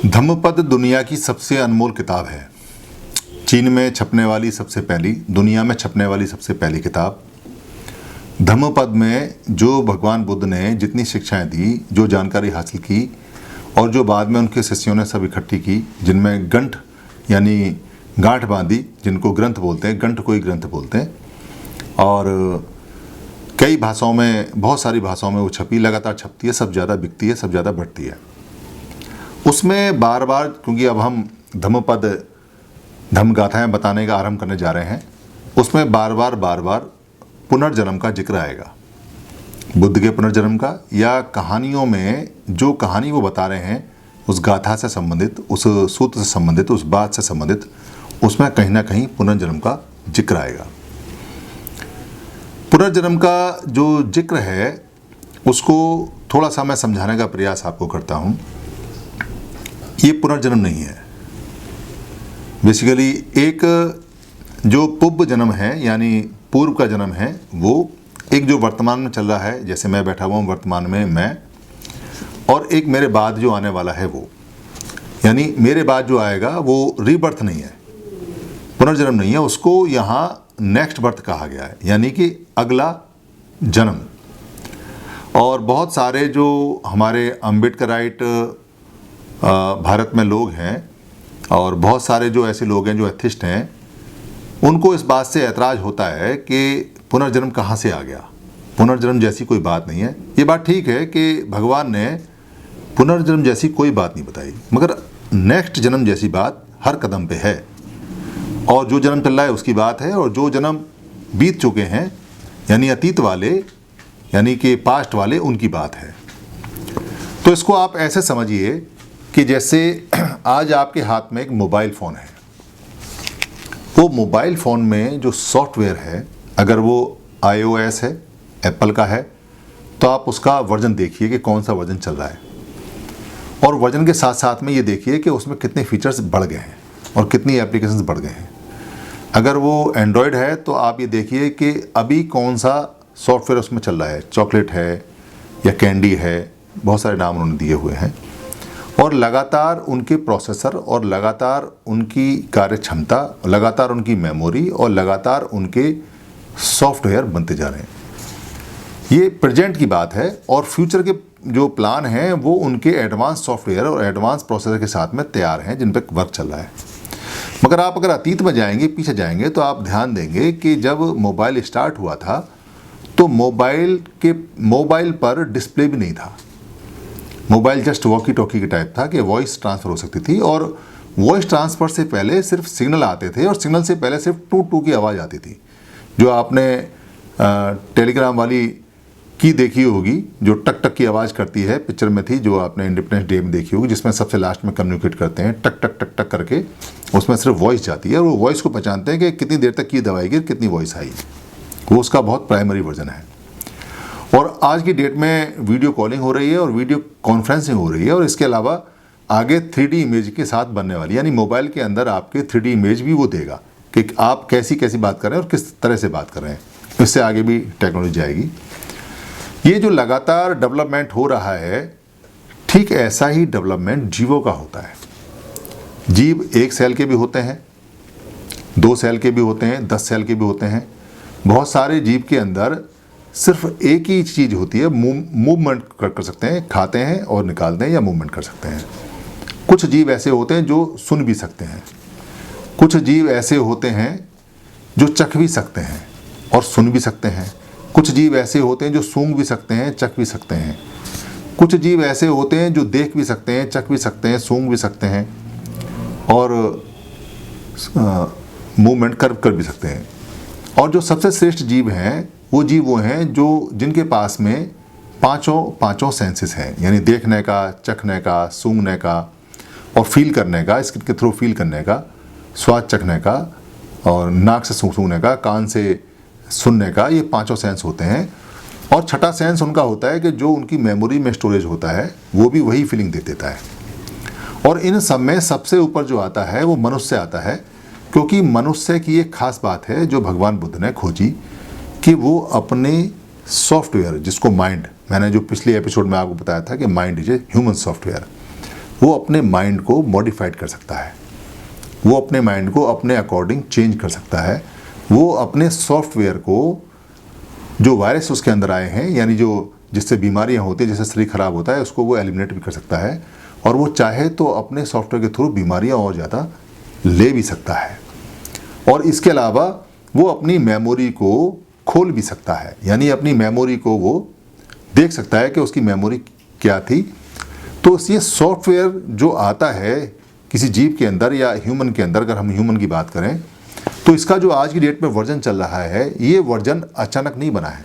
धम्मपद दुनिया की सबसे अनमोल किताब है। चीन में छपने वाली सबसे पहली, दुनिया में छपने वाली सबसे पहली किताब। धम्मपद में जो भगवान बुद्ध ने जितनी शिक्षाएं दी, जो जानकारी हासिल की और जो बाद में उनके शिष्यों ने सब इकट्ठी की, जिनमें गंठ यानी गांठ बांधी, जिनको ग्रंथ बोलते हैं, गंठ को ही ग्रंथ बोलते हैं, और कई भाषाओं में, बहुत सारी भाषाओं में वो छपी, लगातार छपती है, सब ज़्यादा बिकती है, सब ज़्यादा बढ़ती है। उसमें बार बार, क्योंकि अब हम धम्मपद धम्म गाथाएँ बताने का आरंभ करने जा रहे हैं, उसमें बार बार पुनर्जन्म का जिक्र आएगा, बुद्ध के पुनर्जन्म का, या कहानियों में जो कहानी वो बता रहे हैं उस गाथा से संबंधित, उस सूत्र से संबंधित, उस बात से संबंधित, उसमें कहीं ना कहीं पुनर्जन्म का जिक्र आएगा। पुनर्जन्म का जो जिक्र है उसको थोड़ा सा मैं समझाने का प्रयास आपको करता हूँ। ये पुनर्जन्म नहीं है। बेसिकली एक जो पूर्व जन्म है, यानी पूर्व का जन्म है, वो एक जो वर्तमान में चल रहा है, जैसे मैं बैठा हुआ हूँ वर्तमान में मैं, और एक मेरे बाद जो आने वाला है वो, यानी मेरे बाद जो आएगा वो रीबर्थ नहीं है, पुनर्जन्म नहीं है, उसको यहाँ नेक्स्ट बर्थ कहा गया है, यानी कि अगला जन्म। और बहुत सारे जो हमारे अम्बेडकराइट भारत में लोग हैं, और बहुत सारे जो ऐसे लोग हैं जो एथिस्ट हैं, उनको इस बात से ऐतराज़ होता है कि पुनर्जन्म कहाँ से आ गया, पुनर्जन्म जैसी कोई बात नहीं है। ये बात ठीक है कि भगवान ने पुनर्जन्म जैसी कोई बात नहीं बताई, मगर नेक्स्ट जन्म जैसी बात हर कदम पे है, और जो जन्म चल रहा है उसकी बात है, और जो जन्म बीत चुके हैं यानी अतीत वाले, यानी कि पास्ट वाले, उनकी बात है। तो इसको आप ऐसे समझिए कि जैसे आज आपके हाथ में एक मोबाइल फ़ोन है, वो मोबाइल फ़ोन में जो सॉफ्टवेयर है, अगर वो iOS है, एप्पल का है, तो आप उसका वर्जन देखिए कि कौन सा वर्जन चल रहा है, और वर्जन के साथ साथ में ये देखिए कि उसमें कितने फीचर्स बढ़ गए हैं और कितनी एप्लीकेशंस बढ़ गए हैं। अगर वो एंड्रॉयड है तो आप ये देखिए कि अभी कौन सा सॉफ्टवेयर उसमें चल रहा है, चॉकलेट है या कैंडी है, बहुत सारे नाम उन्होंने दिए हुए हैं, और लगातार उनके प्रोसेसर और लगातार उनकी कार्य क्षमता, लगातार उनकी मेमोरी और लगातार उनके सॉफ्टवेयर बनते जा रहे हैं। ये प्रेजेंट की बात है, और फ्यूचर के जो प्लान हैं वो उनके एडवांस सॉफ्टवेयर और एडवांस प्रोसेसर के साथ में तैयार हैं, जिन पर वर्क चल रहा है। मगर आप अगर अतीत में जाएंगे, पीछे जाएंगे, तो आप ध्यान देंगे कि जब मोबाइल स्टार्ट हुआ था तो मोबाइल पर डिस्प्ले भी नहीं था। मोबाइल जस्ट वॉकी टॉकी के टाइप था कि वॉइस ट्रांसफ़र हो सकती थी, और वॉइस ट्रांसफ़र से पहले सिर्फ सिग्नल आते थे, और सिग्नल से पहले सिर्फ टू टू की आवाज़ आती थी। जो आपने टेलीग्राम वाली की देखी होगी, जो टक टक की आवाज़ करती है, पिक्चर में थी, जो आपने इंडिपेंडेंस डे में देखी होगी, जिसमें सबसे लास्ट में कम्युनिकेट करते हैं टक टक टक टक करके, उसमें सिर्फ वॉइस जाती है, और वो वॉइस को पहचानते हैं कि कितनी देर तक की दबाएगी, कितनी वॉइस आई। वो उसका बहुत प्राइमरी वर्जन है। और आज की डेट में वीडियो कॉलिंग हो रही है और वीडियो कॉन्फ्रेंसिंग हो रही है, और इसके अलावा आगे 3D इमेज के साथ बनने वाली, यानी मोबाइल के अंदर आपके 3D इमेज भी वो देगा कि आप कैसी कैसी बात कर रहे हैं और किस तरह से बात कर रहे हैं। इससे आगे भी टेक्नोलॉजी आएगी। ये जो लगातार डेवलपमेंट हो रहा है, ठीक ऐसा ही डेवलपमेंट जीवों का होता है। जीव 1 सेल के भी होते हैं, 2 सेल के भी होते हैं, 10 सेल के भी होते हैं। बहुत सारे जीव के अंदर सिर्फ एक ही चीज़ होती है, मूवमेंट कर सकते हैं, खाते हैं और निकालते हैं, या मूवमेंट कर सकते हैं। कुछ जीव ऐसे होते हैं जो सुन भी सकते हैं, कुछ जीव ऐसे होते हैं जो चख भी सकते हैं और सुन भी सकते हैं, कुछ जीव ऐसे होते हैं जो सूंघ भी सकते हैं, चख भी सकते हैं, कुछ जीव ऐसे होते हैं जो देख भी सकते हैं, चख भी सकते हैं, सूंघ भी सकते हैं, और मूवमेंट कर भी सकते हैं। और जो सबसे श्रेष्ठ जीव हैं वो जीव वो हैं जो जिनके पास में पांचों सेंसेस हैं, यानी देखने का, चखने का, सूंघने का और फील करने का, स्किन के थ्रू फील करने का, स्वाद चखने का, और नाक से सूंघने का, कान से सुनने का। ये 5 सेंस होते हैं। और छठा सेंस उनका होता है कि जो उनकी मेमोरी में स्टोरेज होता है वो भी वही फीलिंग दे देता है। और इन सब में सबसे ऊपर जो आता है वो मनुष्य आता है, क्योंकि मनुष्य की एक खास बात है जो भगवान बुद्ध ने खोजी, कि वो अपने सॉफ्टवेयर, जिसको माइंड, मैंने जो पिछले एपिसोड में आपको बताया था कि mind is a human software, वो अपने माइंड को मॉडिफाइड कर सकता है, वो अपने माइंड को अपने अकॉर्डिंग चेंज कर सकता है, वो अपने सॉफ्टवेयर को, जो वायरस उसके अंदर आए हैं यानी जो जिससे बीमारियां होती हैं, जिससे शरीर खराब होता है, उसको वो एलिमिनेट भी कर सकता है, और वो चाहे तो अपने सॉफ्टवेयर के थ्रू बीमारियां और ज़्यादा ले भी सकता है। और इसके अलावा वो अपनी मेमोरी को खोल भी सकता है, यानी अपनी मेमोरी को वो देख सकता है कि उसकी मेमोरी क्या थी। तो ये सॉफ्टवेयर जो आता है किसी जीव के अंदर या ह्यूमन के अंदर, अगर हम ह्यूमन की बात करें, तो इसका जो आज की डेट में वर्जन चल रहा है, ये वर्जन अचानक नहीं बना है,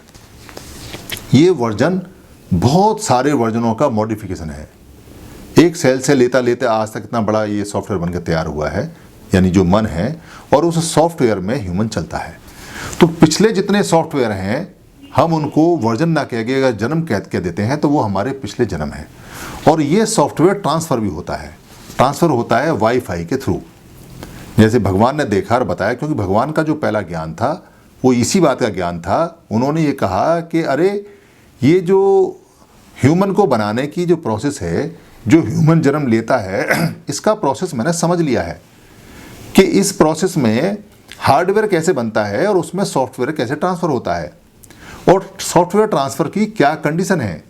ये वर्जन बहुत सारे वर्जनों का मॉडिफिकेशन है। एक सेल से लेता लेता आज तक इतना बड़ा ये सॉफ्टवेयर बनकर तैयार हुआ है, यानी जो मन है, और उस सॉफ्टवेयर में ह्यूमन चलता है। तो पिछले जितने सॉफ्टवेयर हैं, हम उनको वर्जन ना कह के अगर जन्म कह देते हैं तो वो हमारे पिछले जन्म है। और ये सॉफ्टवेयर ट्रांसफ़र भी होता है, ट्रांसफ़र होता है वाईफाई के थ्रू। जैसे भगवान ने देखा और बताया, क्योंकि भगवान का जो पहला ज्ञान था वो इसी बात का ज्ञान था। उन्होंने ये कहा कि अरे ये जो ह्यूमन को बनाने की जो प्रोसेस है, जो ह्यूमन जन्म लेता है, इसका प्रोसेस मैंने समझ लिया है कि इस प्रोसेस में हार्डवेयर कैसे बनता है और उसमें सॉफ्टवेयर कैसे ट्रांसफ़र होता है, और सॉफ्टवेयर ट्रांसफ़र की क्या कंडीशन है।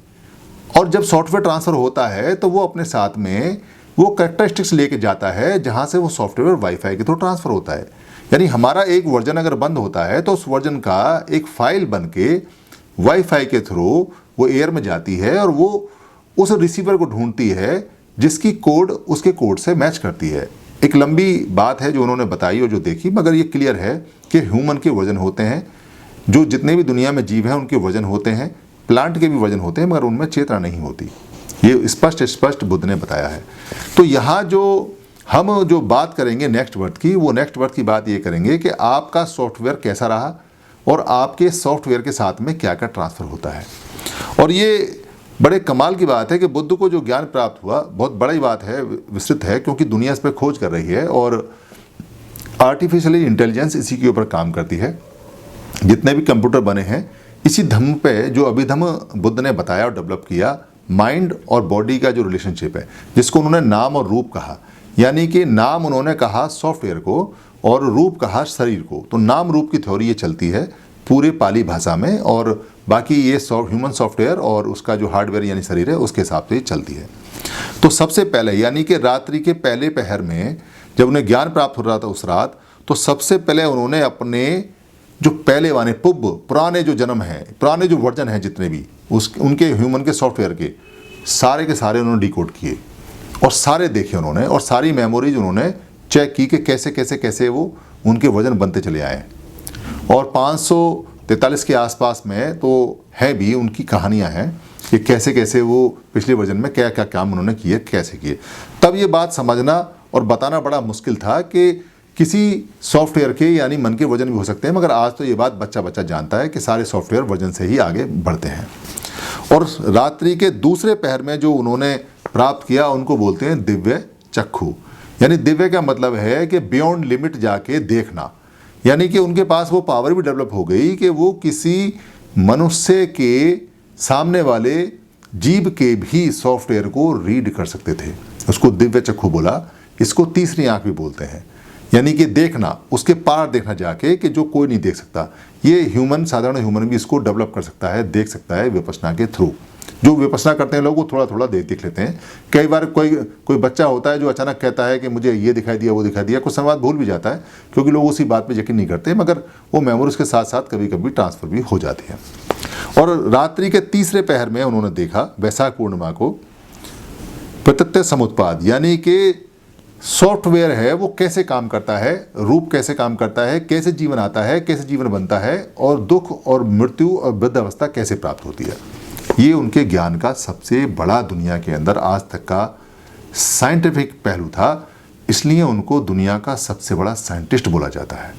और जब सॉफ्टवेयर ट्रांसफ़र होता है तो वो अपने साथ में वो कैरेक्टरिस्टिक्स लेके जाता है, जहाँ से वो सॉफ्टवेयर वाईफाई के थ्रू ट्रांसफ़र होता है। यानी हमारा एक वर्जन अगर बंद होता है तो उस वर्जन का एक फ़ाइल बन के वाईफाई के थ्रू वो एयर में जाती है, और वो उस रिसीवर को ढूंढती है जिसकी कोड उसके कोड से मैच करती है। एक लंबी बात है जो उन्होंने बताई और जो देखी, मगर ये क्लियर है कि ह्यूमन के वजन होते हैं, जो जितने भी दुनिया में जीव हैं उनके वजन होते हैं, प्लांट के भी वजन होते हैं, मगर उनमें चेतना नहीं होती। ये स्पष्ट बुद्ध ने बताया है। तो यहाँ जो हम जो बात करेंगे नेक्स्ट बर्थ की, वो नेक्स्ट बर्थ की बात ये करेंगे कि आपका सॉफ्टवेयर कैसा रहा और आपके सॉफ्टवेयर के साथ में क्या क्या ट्रांसफ़र होता है। और ये बड़े कमाल की बात है कि बुद्ध को जो ज्ञान प्राप्त हुआ, बहुत बड़ी बात है, विस्तृत है, क्योंकि दुनिया इस पर खोज कर रही है और आर्टिफिशियल इंटेलिजेंस इसी के ऊपर काम करती है। जितने भी कंप्यूटर बने हैं इसी धम्म पे, जो अभिधम्म बुद्ध ने बताया और डेवलप किया, माइंड और बॉडी का जो रिलेशनशिप है, जिसको उन्होंने नाम और रूप कहा। यानी कि नाम उन्होंने कहा सॉफ्टवेयर को और रूप कहा शरीर को। तो नाम रूप की थ्योरी ये चलती है पूरे पाली भाषा में, और बाकी ये ह्यूमन सॉफ्टवेयर और उसका जो हार्डवेयर यानी शरीर है उसके हिसाब से चलती है। तो सबसे पहले यानी कि रात्रि के पहले पहर में जब उन्हें ज्ञान प्राप्त हो रहा था उस रात, तो सबसे पहले उन्होंने अपने जो पहले वाले पुराने जो जन्म हैं, पुराने जो वर्जन हैं जितने भी उनके ह्यूमन के सॉफ्टवेयर के सारे उन्होंने डिकोड किए और सारे देखे उन्होंने, और सारी मेमोरीज उन्होंने चेक की कि कैसे कैसे कैसे वो उनके वजन बनते चले आए। और 543 के आसपास में तो है भी उनकी कहानियां हैं कि कैसे कैसे वो पिछले वर्जन में क्या क्या काम उन्होंने किए, कैसे किए। तब ये बात समझना और बताना बड़ा मुश्किल था कि किसी सॉफ्टवेयर के यानी मन के वजन भी हो सकते हैं, मगर आज तो ये बात बच्चा बच्चा जानता है कि सारे सॉफ्टवेयर वजन से ही आगे बढ़ते हैं। और रात्रि के दूसरे पहर में जो उन्होंने प्राप्त किया उनको बोलते हैं दिव्य चक्षु। यानी दिव्य का मतलब है कि बियॉन्ड लिमिट जाके देखना, यानी कि उनके पास वो पावर भी डेवलप हो गई कि वो किसी मनुष्य के सामने वाले जीव के भी सॉफ्टवेयर को रीड कर सकते थे। उसको दिव्य चक्षु बोला। इसको तीसरी आंख भी बोलते हैं, यानी कि देखना, उसके पार देखना जाके कि जो कोई नहीं देख सकता। ये साधारण ह्यूमन भी इसको डेवलप कर सकता है, देख सकता है विपश्यना के थ्रू। जो विपश्यना करते हैं लोग वो थोड़ा थोड़ा देख लेते हैं। कई बार कोई बच्चा होता है जो अचानक कहता है कि मुझे ये दिखाई दिया, वो दिखाई दिया, कुछ समय बाद भूल भी जाता है क्योंकि लोग उसी बात पे यकीन नहीं करते, मगर वो मेमोरीज के साथ साथ कभी कभी ट्रांसफ़र भी हो जाती है। और रात्रि के तीसरे पहर में उन्होंने देखा वैशाख पूर्णिमा को प्रत्यय समुत्पाद, यानी कि सॉफ्टवेयर है वो कैसे काम करता है, रूप कैसे काम करता है, कैसे जीवन आता है, कैसे जीवन बनता है, और दुख और मृत्यु और वृद्धावस्था कैसे प्राप्त होती है। ये उनके ज्ञान का सबसे बड़ा दुनिया के अंदर आज तक का साइंटिफिक पहलू था। इसलिए उनको दुनिया का सबसे बड़ा साइंटिस्ट बोला जाता है,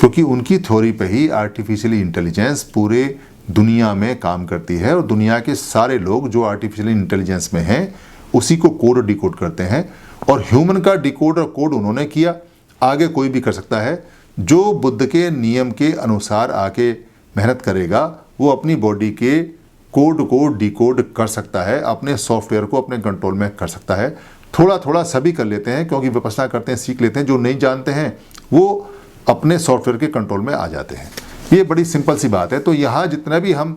क्योंकि उनकी थ्योरी पे ही आर्टिफिशियल इंटेलिजेंस पूरे दुनिया में काम करती है, और दुनिया के सारे लोग जो आर्टिफिशियल इंटेलिजेंस में हैं उसी को कोड डिकोड करते हैं। और ह्यूमन का डिकोड और कोड उन्होंने किया, आगे कोई भी कर सकता है। जो बुद्ध के नियम के अनुसार आके मेहनत करेगा वो अपनी बॉडी के कोड को डिकोड कर सकता है, अपने सॉफ्टवेयर को अपने कंट्रोल में कर सकता है। थोड़ा थोड़ा सभी कर लेते हैं, क्योंकि विपश्यना करते हैं, सीख लेते हैं। जो नहीं जानते हैं वो अपने सॉफ्टवेयर के कंट्रोल में आ जाते हैं। ये बड़ी सिंपल सी बात है। तो यहाँ जितना भी हम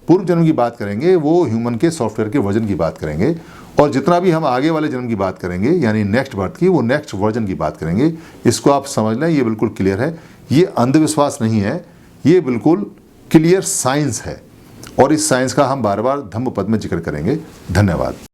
पूर्व जन्म की बात करेंगे वो ह्यूमन के सॉफ्टवेयर के वर्जन की बात करेंगे, और जितना भी हम आगे वाले जन्म की बात करेंगे यानी नेक्स्ट बर्थ की, वो नेक्स्ट वर्जन की बात करेंगे। इसको आप समझ लें, ये बिल्कुल क्लियर है। ये अंधविश्वास नहीं है, ये बिल्कुल क्लियर साइंस है, और इस साइंस का हम बार बार धम्मपद में जिक्र करेंगे। धन्यवाद।